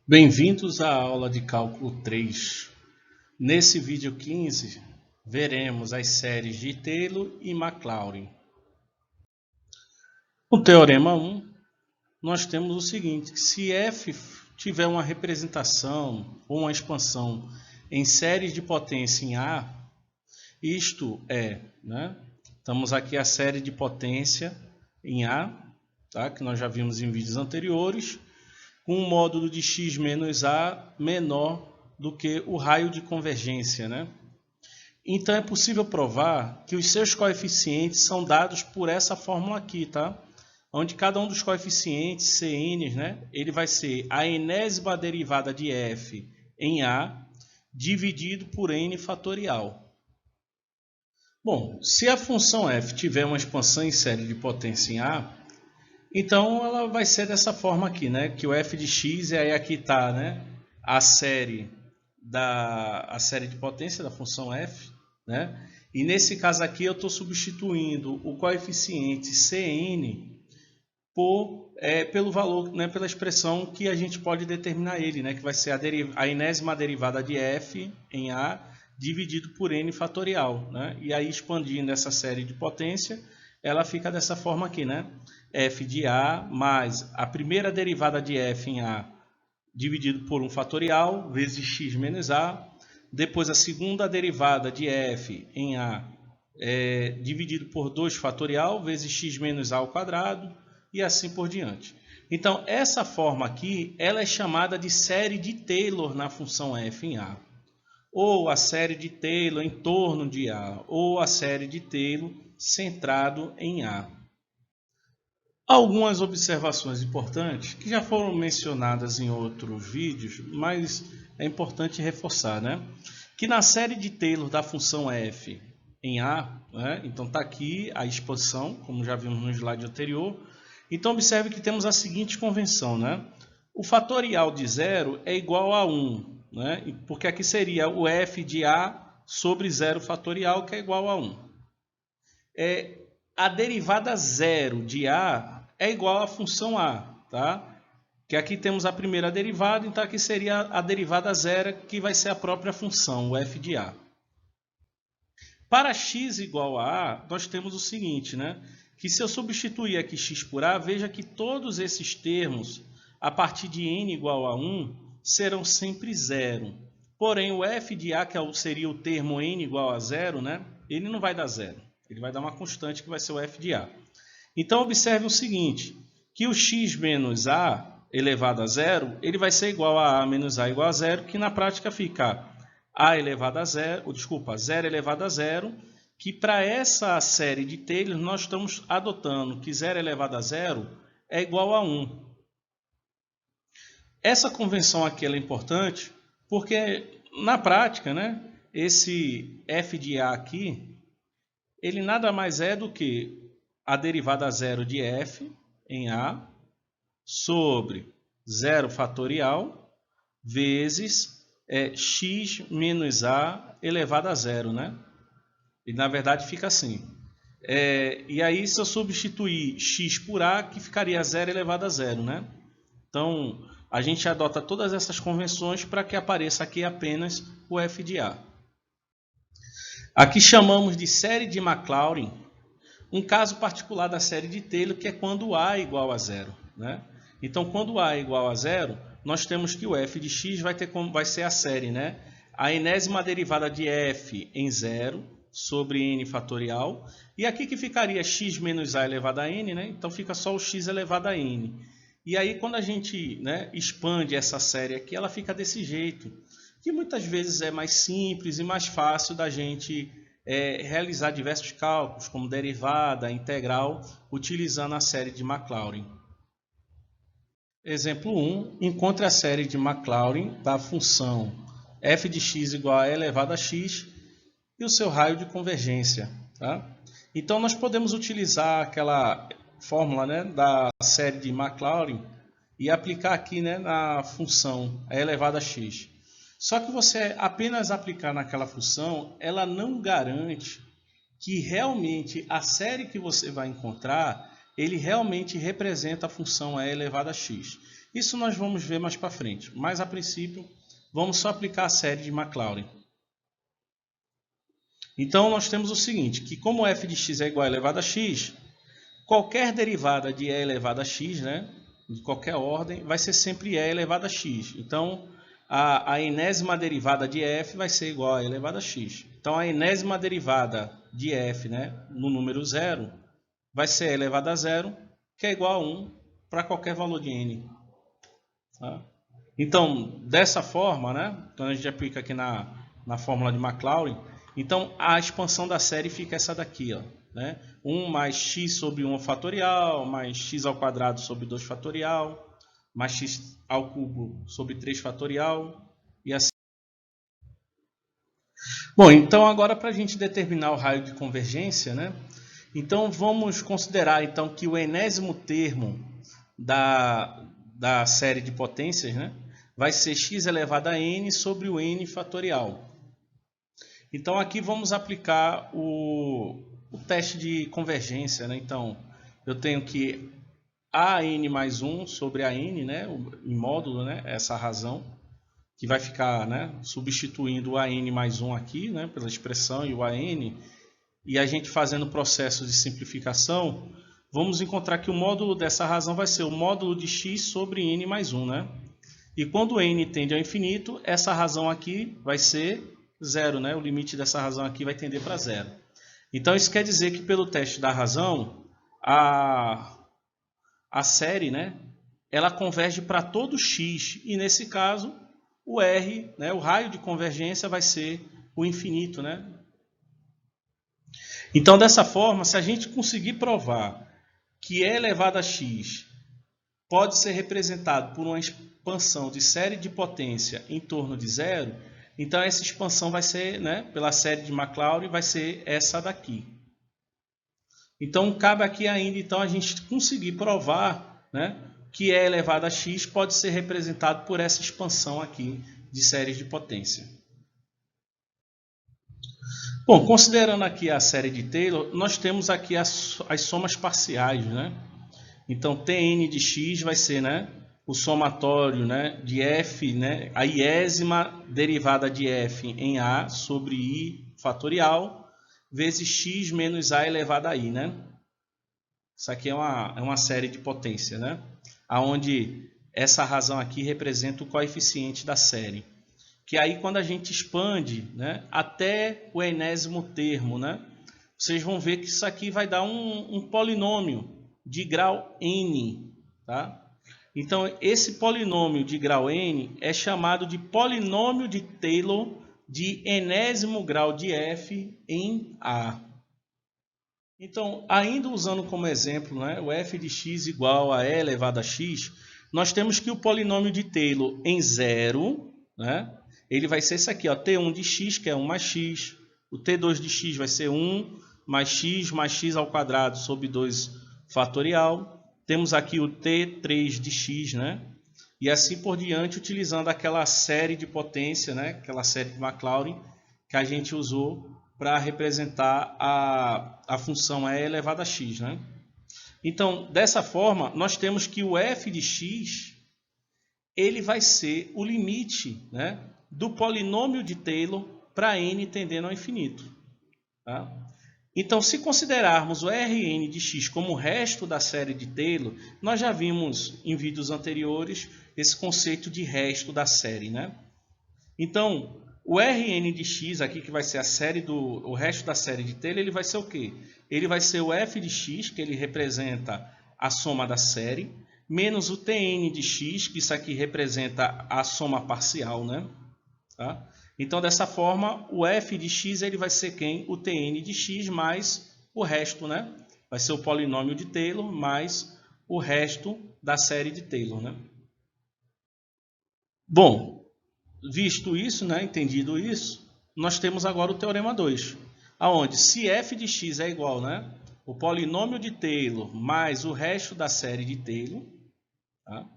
Bem-vindos à aula de Cálculo 3. Nesse vídeo 15, veremos as séries de Taylor e Maclaurin. No Teorema 1, nós temos o seguinte, que se f tiver uma representação ou uma expansão em séries de potência em A, isto é, estamos aqui a série de potência em A, tá? Que nós já vimos em vídeos anteriores, com um módulo de x menos A menor do que o raio de convergência, Então é possível provar que os seus coeficientes são dados por essa fórmula aqui, tá? Onde cada um dos coeficientes, Cn, ele vai ser a enésima derivada de f em A dividido por n fatorial. Bom, se a função f tiver uma expansão em série de potência em A, então ela vai ser dessa forma aqui, que o f de x, e aí aqui está a série de potência da função f, e nesse caso aqui eu estou substituindo o coeficiente Cn pelo valor, pela expressão que a gente pode determinar ele, que vai ser a enésima derivada de f em A dividido por n fatorial, e aí expandindo essa série de potência, ela fica dessa forma aqui, f de A mais a primeira derivada de f em A dividido por 1 fatorial vezes x menos A, depois a segunda derivada de f em A dividido por 2 fatorial vezes x menos A ao quadrado e assim por diante. Então, essa forma aqui, ela é chamada de série de Taylor na função f em A, ou a série de Taylor em torno de A, ou a série de Taylor centrado em A. Algumas observações importantes que já foram mencionadas em outros vídeos, mas é importante reforçar, que na série de Taylor da função f em A, então está aqui a expansão, como já vimos no slide anterior. Então observe que temos a seguinte convenção, o fatorial de 0 é igual a 1, porque aqui seria o f de A sobre 0 fatorial, que é igual a 1. A derivada zero de A é igual à função A, tá? Que aqui temos a primeira derivada, então aqui seria a derivada zero, que vai ser a própria função, o f de A. Para x igual a A, nós temos o seguinte, que se eu substituir aqui x por A, veja que todos esses termos, a partir de n igual a 1, serão sempre zero. Porém, o f de A, que seria o termo n igual a zero, ele não vai dar zero. Ele vai dar uma constante que vai ser o f de A. Então, observe o seguinte, que o x menos A elevado a zero, ele vai ser igual a menos A igual a zero, que na prática fica A elevado a zero, zero elevado a zero, que para essa série de Taylor nós estamos adotando que zero elevado a zero é igual a 1. Essa convenção aqui é importante porque na prática, esse f de A aqui, ele nada mais é do que a derivada zero de f em A sobre 0 fatorial vezes x menos A elevado a zero, E na verdade fica assim. E aí se eu substituir x por A, que ficaria 0 elevado a zero, Então a gente adota todas essas convenções para que apareça aqui apenas o f de A. Aqui chamamos de série de Maclaurin um caso particular da série de Taylor, que é quando A é igual a zero. Então, quando A é igual a zero, nós temos que o f de x vai ser a série, a enésima derivada de f em zero sobre n fatorial. E aqui que ficaria x menos A elevado a n, então fica só o x elevado a n. E aí, quando a gente expande essa série aqui, ela fica desse jeito, que muitas vezes é mais simples e mais fácil da gente realizar diversos cálculos, como derivada, integral, utilizando a série de Maclaurin. Exemplo 1. Encontre a série de Maclaurin da função f de x igual a e elevado a x e o seu raio de convergência. Tá? Então, nós podemos utilizar aquela fórmula da série de Maclaurin e aplicar aqui na função e elevado a x. Só que você apenas aplicar naquela função, ela não garante que realmente a série que você vai encontrar, ele realmente representa a função e elevado a x. Isso nós vamos ver mais para frente, mas a princípio vamos só aplicar a série de Maclaurin. Então nós temos o seguinte, que como f de x é igual a elevado a x, qualquer derivada de e elevado a x, né, de qualquer ordem, vai ser sempre e elevado a x. Então a enésima derivada de f vai ser igual a e elevado a x. Então a enésima derivada de f, né, no número 0 vai ser e elevado a 0, que é igual a 1 para qualquer valor de n. Tá? Então, dessa forma, né, quando a gente aplica aqui na fórmula de Maclaurin, então a expansão da série fica essa daqui, ó, né? 1 mais x sobre 1 fatorial, mais x ao quadrado sobre 2 fatorial, mais x ao cubo sobre 3 fatorial, e assim. Bom, então agora para a gente determinar o raio de convergência, né? Então vamos considerar então que o enésimo termo da série de potências, né, vai ser x elevado a n sobre o n fatorial. Então aqui vamos aplicar o teste de convergência, né? Então eu tenho que an mais 1 sobre a n, né, em módulo, né, essa razão, que vai ficar, né, substituindo o an mais 1 aqui, né, pela expressão e o an, e a gente fazendo o processo de simplificação, vamos encontrar que o módulo dessa razão vai ser o módulo de x sobre n mais 1, né? E quando n tende ao infinito, essa razão aqui vai ser zero, né? O limite dessa razão aqui vai tender para zero. Então isso quer dizer que pelo teste da razão, a série, né, ela converge para todo x, e nesse caso o r, né, o raio de convergência vai ser o infinito, né? Então dessa forma, se a gente conseguir provar que e elevado a x pode ser representado por uma expansão de série de potência em torno de zero, então essa expansão vai ser, né, pela série de Maclaurin, vai ser essa daqui. Então cabe aqui ainda então a gente conseguir provar, né, que e elevado a x pode ser representado por essa expansão aqui de séries de potência. Bom, considerando aqui a série de Taylor, nós temos aqui as somas parciais, né? Então Tn de x vai ser, né, o somatório, né, de f, né, a iésima derivada de f em a sobre i fatorial vezes x menos a elevado a i, né? Isso aqui é uma série de potência, né? Onde essa razão aqui representa o coeficiente da série. Que aí quando a gente expande, né, até o enésimo termo, né, vocês vão ver que isso aqui vai dar um polinômio de grau n. Tá? Então esse polinômio de grau n é chamado de polinômio de Taylor de enésimo grau de f em a. Então, ainda usando como exemplo, né, o f de x igual a e elevado a x, nós temos que o polinômio de Taylor em zero, né, ele vai ser esse aqui, ó, T1 de x, que é 1 mais x. O T2 de x vai ser 1 mais x ao quadrado sobre 2 fatorial. Temos aqui o T3 de x, né? E assim por diante, utilizando aquela série de potência, né? Aquela série de Maclaurin que a gente usou para representar a função e elevado a x, né? Então, dessa forma, nós temos que o f de x ele vai ser o limite, né, do polinômio de Taylor para n tendendo ao infinito. Tá? Então, se considerarmos o Rn de x como o resto da série de Taylor, nós já vimos em vídeos anteriores esse conceito de resto da série, né? Então, o Rn de x aqui, que vai ser o resto da série de Taylor, ele vai ser o quê? Ele vai ser o f de x, que ele representa a soma da série, menos o Tn de x, que isso aqui representa a soma parcial, né? Tá? Então, dessa forma, o f de x ele vai ser quem? O Tn de x mais o resto, né? Vai ser o polinômio de Taylor mais o resto da série de Taylor, né? Bom, visto isso, né, entendido isso, nós temos agora o teorema 2, aonde se f de x é igual, né, o polinômio de Taylor mais o resto da série de Taylor, tá?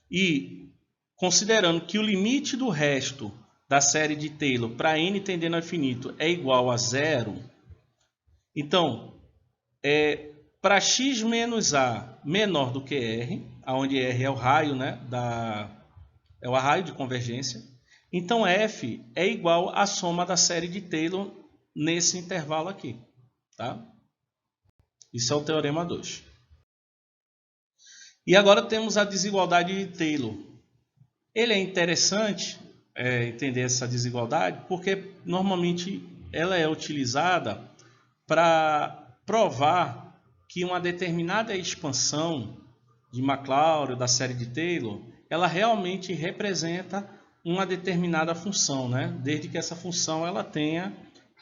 E considerando que o limite do resto da série de Taylor para n tendendo ao infinito é igual a zero, então para x menos a menor do que r, onde r é o raio, né, é o raio de convergência, então f é igual à soma da série de Taylor nesse intervalo aqui. Tá? Isso é o teorema 2. E agora temos a desigualdade de Taylor. Ele é interessante entender essa desigualdade porque normalmente ela é utilizada para provar que uma determinada expansão de Maclaurin, da série de Taylor, ela realmente representa uma determinada função, né? Desde que essa função ela tenha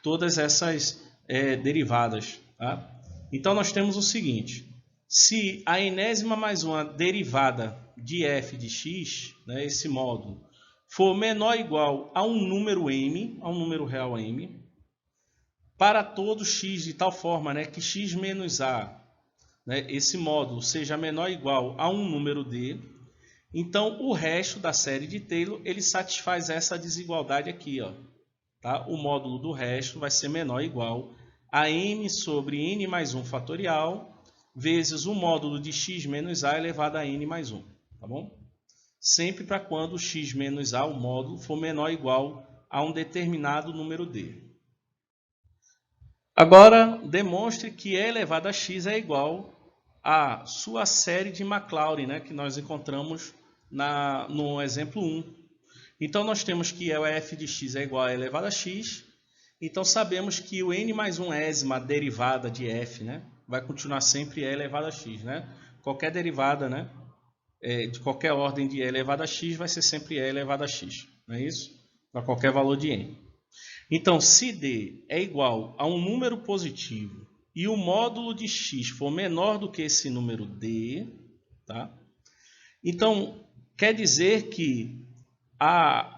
todas essas derivadas. Tá? Então nós temos o seguinte: se a enésima mais uma derivada de f de x, né, esse módulo, for menor ou igual a um número m, a um número real m, para todo x de tal forma, né, que x menos a, né, esse módulo seja menor ou igual a um número d, então o resto da série de Taylor ele satisfaz essa desigualdade aqui. Ó, tá? O módulo do resto vai ser menor ou igual a n sobre n mais 1 fatorial vezes o módulo de x menos a elevado a n mais 1. Tá bom? Sempre para quando x menos a, o módulo, for menor ou igual a um determinado número d. Agora, demonstre que e elevado a x é igual a sua série de Maclaurin, né, que nós encontramos no exemplo 1. Então, nós temos que o f de x é igual a e elevado a x. Então, sabemos que o n mais 1ésima derivada de f, né, vai continuar sempre e elevado a x. Né? Qualquer derivada, né, de qualquer ordem de e elevado a x vai ser sempre e elevado a x. Não é isso? Para qualquer valor de n. Então, se d é igual a um número positivo e o módulo de x for menor do que esse número d, tá? Então, quer dizer que a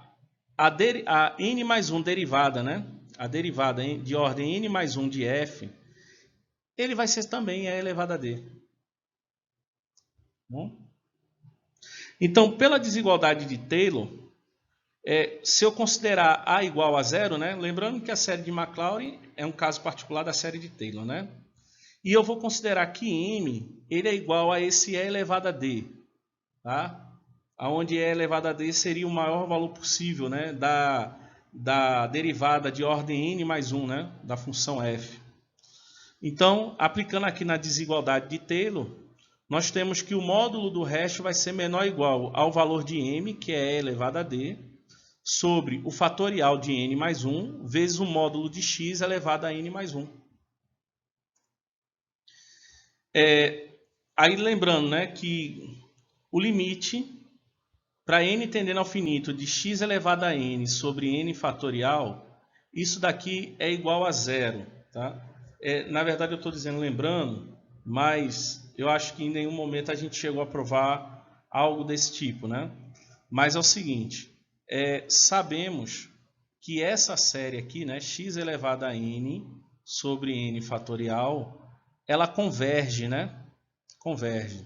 n mais 1 derivada, né? A derivada de ordem n mais 1 de f, ele vai ser também e elevado a d. Bom? Então, pela desigualdade de Taylor, se eu considerar a igual a zero, né? Lembrando que a série de Maclaurin é um caso particular da série de Taylor, né? E eu vou considerar que m ele é igual a esse e elevado a d, tá? Onde e elevado a d seria o maior valor possível, né? Da derivada de ordem n mais 1, né? Da função f. Então, aplicando aqui na desigualdade de Taylor, nós temos que o módulo do resto vai ser menor ou igual ao valor de m, que é e elevado a d, sobre o fatorial de n mais 1 vezes o módulo de x elevado a n mais 1. Aí lembrando, né, que o limite para n tendendo ao finito de x elevado a n sobre n fatorial, isso daqui é igual a zero. Tá? Na verdade eu estou dizendo lembrando, mas eu acho que em nenhum momento a gente chegou a provar algo desse tipo. Né? Mas é o seguinte, sabemos que essa série aqui, né, x elevado a n sobre n fatorial, ela converge, né? Converge.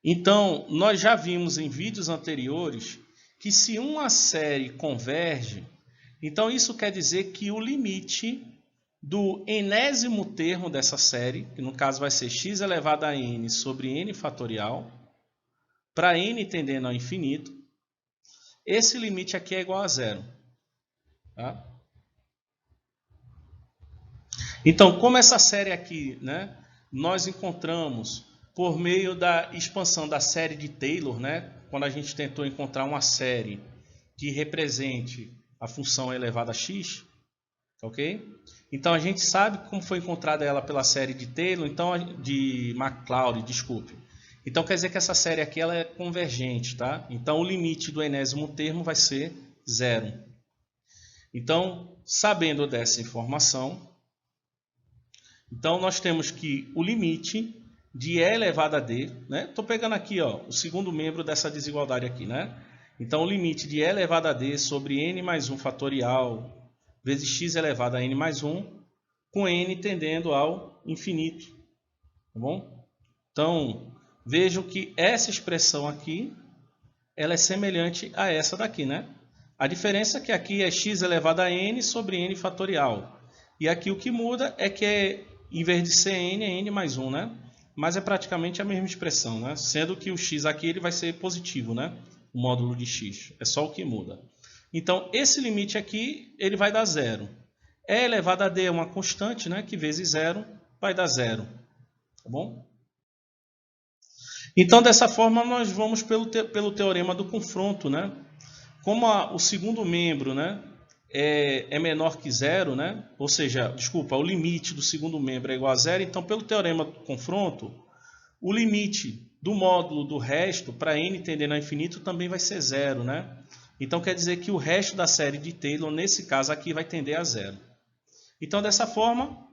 Então, nós já vimos em vídeos anteriores que se uma série converge, então isso quer dizer que o limite do enésimo termo dessa série, que no caso vai ser x elevado a n sobre n fatorial, para n tendendo ao infinito, esse limite aqui é igual a zero. Tá? Então, como essa série aqui, né, nós encontramos por meio da expansão da série de Taylor, né, quando a gente tentou encontrar uma série que represente a função elevada a x, ok? Então, a gente sabe como foi encontrada ela pela série de Taylor, então, de Maclaurin, desculpe. Então, quer dizer que essa série aqui ela é convergente, tá? Então, o limite do enésimo termo vai ser zero. Então, sabendo dessa informação, então nós temos que o limite de e elevado a d, né? Estou pegando aqui, ó, o segundo membro dessa desigualdade aqui, né? Então, o limite de e elevado a d sobre n mais 1 fatorial vezes x elevado a n mais 1, com n tendendo ao infinito. Tá bom? Então, vejam que essa expressão aqui, ela é semelhante a essa daqui, né? A diferença é que aqui é x elevado a n sobre n fatorial. E aqui o que muda é que em vez de ser n, é n mais 1, né? Mas é praticamente a mesma expressão, né? Sendo que o x aqui ele vai ser positivo, né? O módulo de x, é só o que muda. Então, esse limite aqui, ele vai dar zero. E elevado a d é uma constante, né? Que vezes zero vai dar zero. Tá bom? Então, dessa forma, nós vamos pelo teorema do confronto, né? Como o segundo membro, né, é menor que zero, né? Ou seja, desculpa, o limite do segundo membro é igual a zero, então, pelo teorema do confronto, o limite do módulo do resto, para n tendendo ao infinito, também vai ser zero, né? Então, quer dizer que o resto da série de Taylor, nesse caso aqui, vai tender a zero. Então, dessa forma,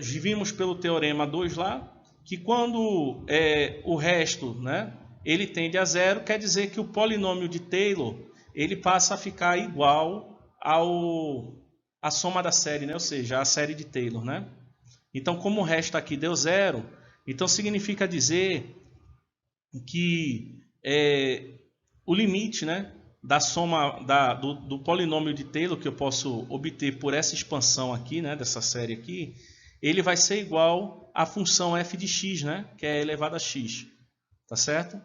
vimos pelo teorema 2 lá, que quando o resto, né, ele tende a zero, quer dizer que o polinômio de Taylor ele passa a ficar igual à soma da série, né? Ou seja, a série de Taylor, né? Então, como o resto aqui deu zero, então significa dizer que o limite, né, da soma do polinômio de Taylor que eu posso obter por essa expansão aqui, né, dessa série aqui, ele vai ser igual à função f de x, né, que é elevado a x, tá certo?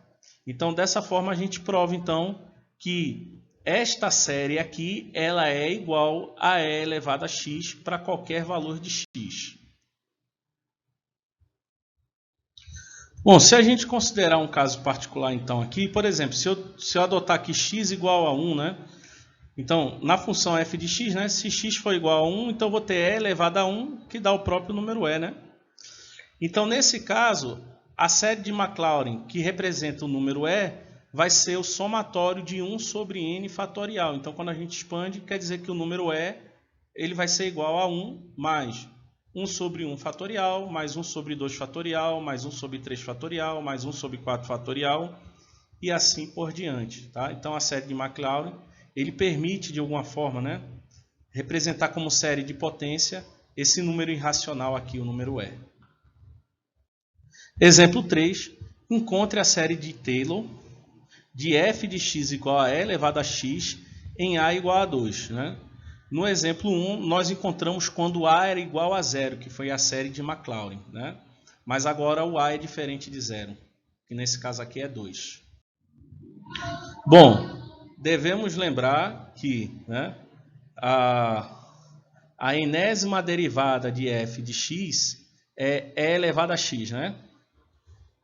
Então, dessa forma a gente prova então que esta série aqui ela é igual a e elevado a x para qualquer valor de x. Bom, se a gente considerar um caso particular, então, aqui, por exemplo, se eu adotar aqui x igual a 1, né? Então, na função f de x, né? Se x for igual a 1, então eu vou ter e elevado a 1, que dá o próprio número e, né? Então, nesse caso, a série de Maclaurin, que representa o número e, vai ser o somatório de 1 sobre n fatorial. Então, quando a gente expande, quer dizer que o número e ele vai ser igual a 1 mais 1 sobre 1 fatorial, mais 1 sobre 2 fatorial, mais 1 sobre 3 fatorial, mais 1 sobre 4 fatorial, e assim por diante. Tá? Então, a série de Maclaurin, ele permite, de alguma forma, né, representar como série de potência esse número irracional aqui, o número e. Exemplo 3. Encontre a série de Taylor de f de x igual a e elevado a x em a igual a 2. Né? No exemplo 1, nós encontramos quando a era igual a zero, que foi a série de Maclaurin. Né? Mas agora o a é diferente de zero, que nesse caso aqui é 2. Bom, devemos lembrar que, né, a enésima derivada de f de x é e elevado a x. Né?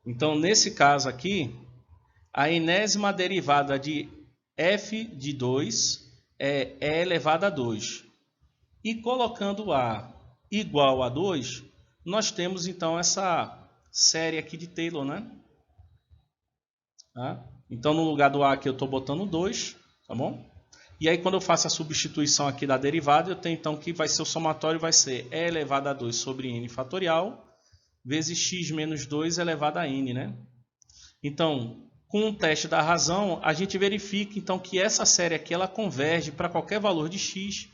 Então, nesse caso aqui, a enésima derivada de f de 2 é e elevado a 2. E colocando a igual a 2, nós temos então essa série aqui de Taylor, né? Tá? Então, no lugar do a aqui eu estou botando 2, tá bom? E aí, quando eu faço a substituição aqui da derivada, eu tenho então que vai ser o somatório, vai ser e elevado a 2 sobre n fatorial, vezes x menos 2 elevado a n, né? Então, com o teste da razão, a gente verifica então que essa série aqui ela converge para qualquer valor de x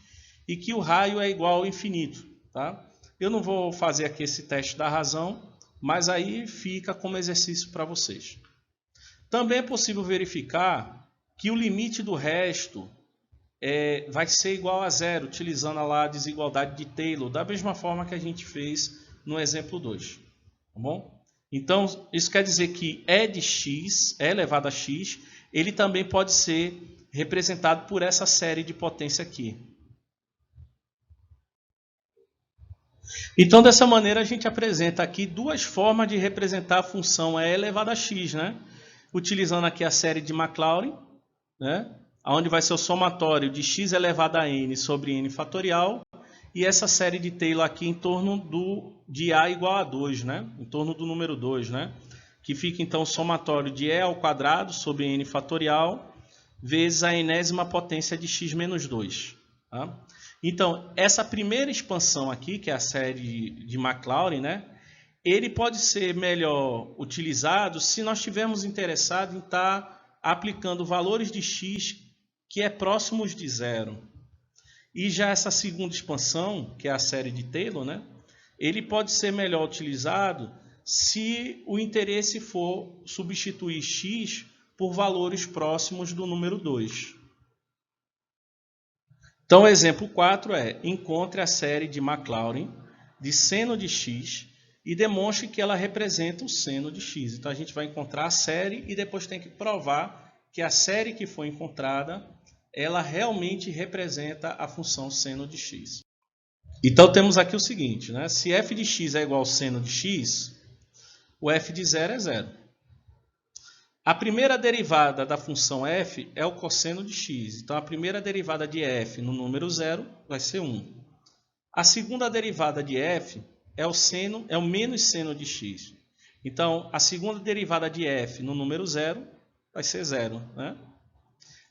e que o raio é igual ao infinito. Tá? Eu não vou fazer aqui esse teste da razão, mas aí fica como exercício para vocês. Também é possível verificar que o limite do resto vai ser igual a zero, utilizando lá a desigualdade de Taylor, da mesma forma que a gente fez no exemplo 2. Tá bom? Então, isso quer dizer que e de x, e elevado a x, ele também pode ser representado por essa série de potência aqui. Então, dessa maneira, a gente apresenta aqui duas formas de representar a função e elevado a x, né? Utilizando aqui a série de Maclaurin, né? Onde vai ser o somatório de x elevado a n sobre n fatorial, e essa série de Taylor aqui em torno de a igual a 2, né? Em torno do número 2, né? Que fica então o somatório de e ao quadrado sobre n fatorial vezes a enésima potência de x menos 2. Tá? Então, essa primeira expansão aqui, que é a série de Maclaurin, né? Ele pode ser melhor utilizado se nós estivermos interessados em estar aplicando valores de x que é próximos de zero. E já essa segunda expansão, que é a série de Taylor, né? Ele pode ser melhor utilizado se o interesse for substituir x por valores próximos do número 2. Então, o exemplo 4 é: encontre a série de Maclaurin de seno de x e demonstre que ela representa o seno de x. Então a gente vai encontrar a série e depois tem que provar que a série que foi encontrada, ela realmente representa a função seno de x. Então temos aqui o seguinte, né? Se f de x é igual ao seno de x, o f de 0 é 0. A primeira derivada da função f é o cosseno de x. Então a primeira derivada de f no número 0 vai ser 1. A segunda derivada de f é o menos seno de x. Então a segunda derivada de f no número 0 vai ser 0, né?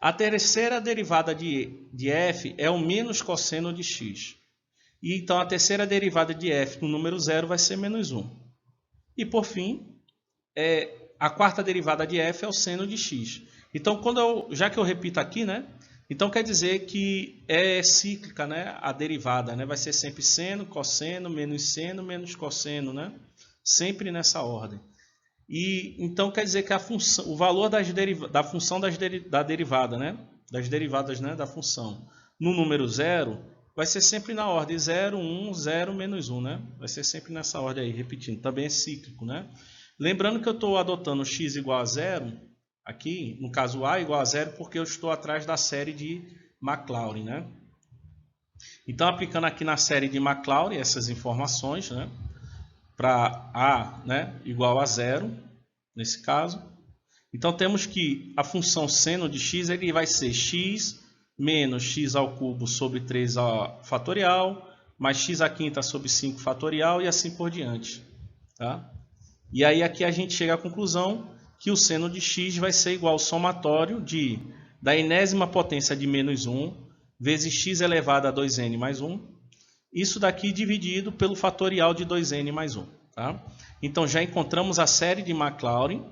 A terceira derivada de f é o menos cosseno de x. E então a terceira derivada de f no número 0 vai ser menos 1. E por fim, a quarta derivada de f é o seno de x. Então, já que eu repito aqui, né? Então quer dizer que é cíclica, né? A derivada, né? Vai ser sempre seno, cosseno, menos cosseno, né? Sempre nessa ordem. E então quer dizer que o valor da função da derivada, né? Das derivadas, né? Da função no número 0 vai ser sempre na ordem 0, 1, 0, menos 1, né? Vai ser sempre nessa ordem aí, repetindo. Também é cíclico, né? Lembrando que eu estou adotando x igual a 0, aqui, no caso a igual a 0, porque eu estou atrás da série de Maclaurin, né? Então, aplicando aqui na série de Maclaurin essas informações, né? Para a, né, igual a 0, nesse caso. Então, temos que a função seno de x ele vai ser x menos x ao cubo sobre 3 fatorial, mais x à quinta sobre 5 fatorial e assim por diante. Tá? E aí aqui a gente chega à conclusão que o seno de x vai ser igual ao somatório da enésima potência de menos 1 vezes x elevado a 2n mais 1. Isso daqui dividido pelo fatorial de 2n mais 1. Tá? Então já encontramos a série de Maclaurin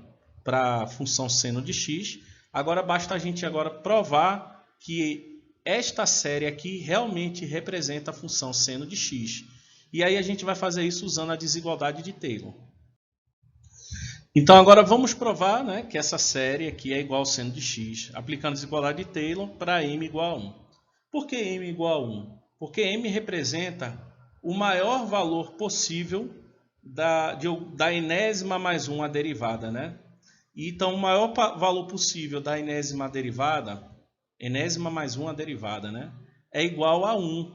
para a função seno de x. Agora basta a gente provar que esta série aqui realmente representa a função seno de x. E aí a gente vai fazer isso usando a desigualdade de Taylor. Então agora vamos provar, né, que essa série aqui é igual ao seno de x, aplicando a desigualdade de Taylor para m igual a 1. Por que m igual a 1? Porque m representa o maior valor possível da enésima mais 1 a derivada, né? Então o maior valor possível da enésima derivada, enésima mais 1 a derivada, né, é igual a 1.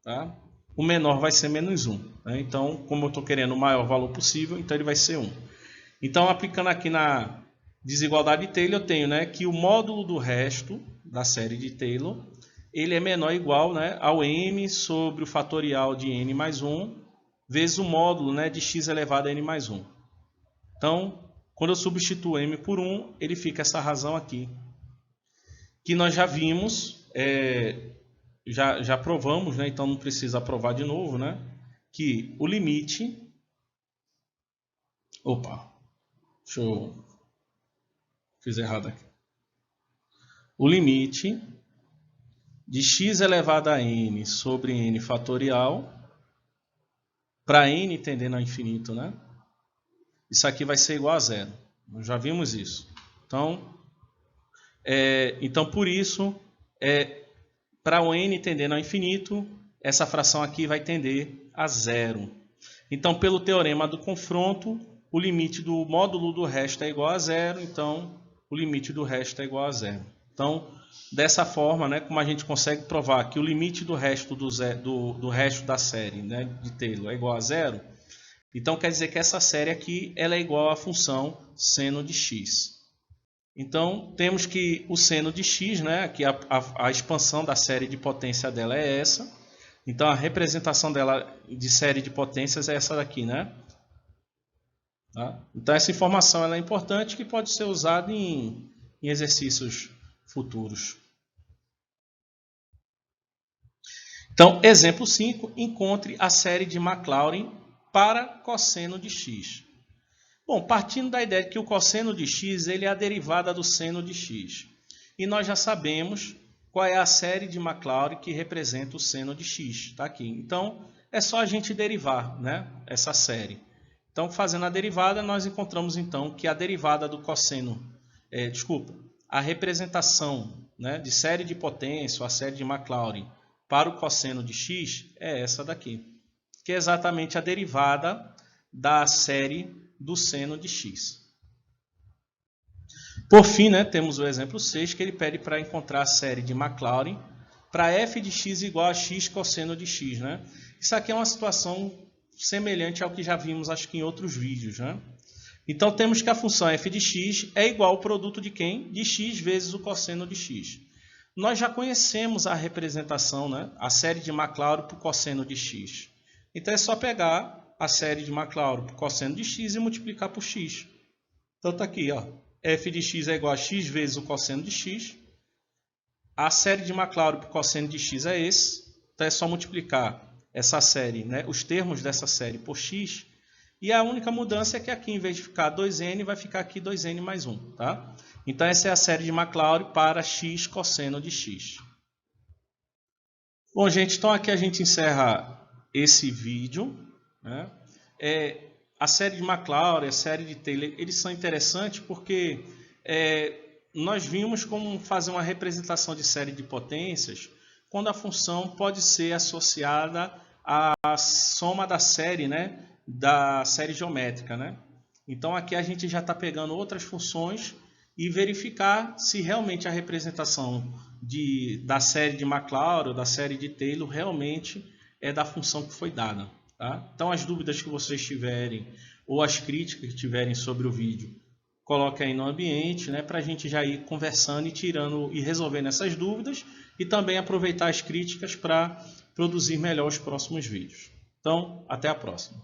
Tá? O menor vai ser menos 1. Né? Então, como eu estou querendo o maior valor possível, então ele vai ser 1. Então, aplicando aqui na desigualdade de Taylor, eu tenho, né, que o módulo do resto da série de Taylor ele é menor ou igual, né, ao m sobre o fatorial de n mais 1 vezes o módulo, né, de x elevado a n mais 1. Então, quando eu substituo m por 1, ele fica essa razão aqui. Que nós já vimos, já provamos, né? Então não precisa provar de novo, né? Que o limite... Opa, fiz errado aqui. O limite de x elevado a n sobre n fatorial para n tendendo ao infinito, né? Isso aqui vai ser igual a 0. Nós já vimos isso. Então por isso, para o n tendendo ao infinito, essa fração aqui vai tender a 0. Então, pelo teorema do confronto, o limite do módulo do resto é igual a 0, então o limite do resto é igual a 0. Então, dessa forma, né, como a gente consegue provar que o limite do resto do resto da série, né, de Taylor é igual a 0, então quer dizer que essa série aqui ela é igual à função seno de x. Então, temos que o seno de x, né, que a expansão da série de potência dela é essa. Então, a representação dela de série de potências é essa daqui, né? Tá? Então, essa informação ela é importante que pode ser usada em exercícios futuros. Então, exemplo 5, encontre a série de Maclaurin para cosseno de x. Bom, partindo da ideia de que o cosseno de x ele é a derivada do seno de x. E nós já sabemos qual é a série de Maclaurin que representa o seno de x. Está aqui. Então, é só a gente derivar, né, essa série. Então, fazendo a derivada, nós encontramos então que a derivada do cosseno... a representação, né, de série de potência, ou a série de Maclaurin, para o cosseno de x é essa daqui. que é exatamente a derivada da série do seno de x. Por fim, né, temos o exemplo 6, que ele pede para encontrar a série de Maclaurin para f de x igual a x cosseno de x. Né? Isso aqui é uma situação semelhante ao que já vimos, acho que em outros vídeos. Né? Então, temos que a função f de x é igual ao produto de quem? De x vezes o cosseno de x. Nós já conhecemos a representação, né? A série de Maclaurin por cosseno de x. Então, é só pegar a série de Maclaurin por cosseno de x e multiplicar por x. Então, está aqui, ó, f de x é igual a x vezes o cosseno de x. A série de Maclaurin por cosseno de x é esse. Então, é só multiplicar essa série, né? Os termos dessa série por x. E a única mudança é que aqui, em vez de ficar 2n, vai ficar aqui 2n mais 1. Tá? Então, essa é a série de Maclaurin para x cosseno de x. Bom, gente, então aqui a gente encerra esse vídeo. Né? A série de Maclaurin, a série de Taylor, eles são interessantes porque nós vimos como fazer uma representação de série de potências quando a função pode ser associada à soma da série, né? Da série geométrica, né? Então aqui a gente já está pegando outras funções e verificar se realmente a representação da série de Maclaurin ou da série de Taylor realmente é da função que foi dada. Tá? Então as dúvidas que vocês tiverem ou as críticas que tiverem sobre o vídeo, coloquem aí no ambiente, né, para a gente já ir conversando e tirando e resolvendo essas dúvidas e também aproveitar as críticas para produzir melhor os próximos vídeos. Então, até a próxima.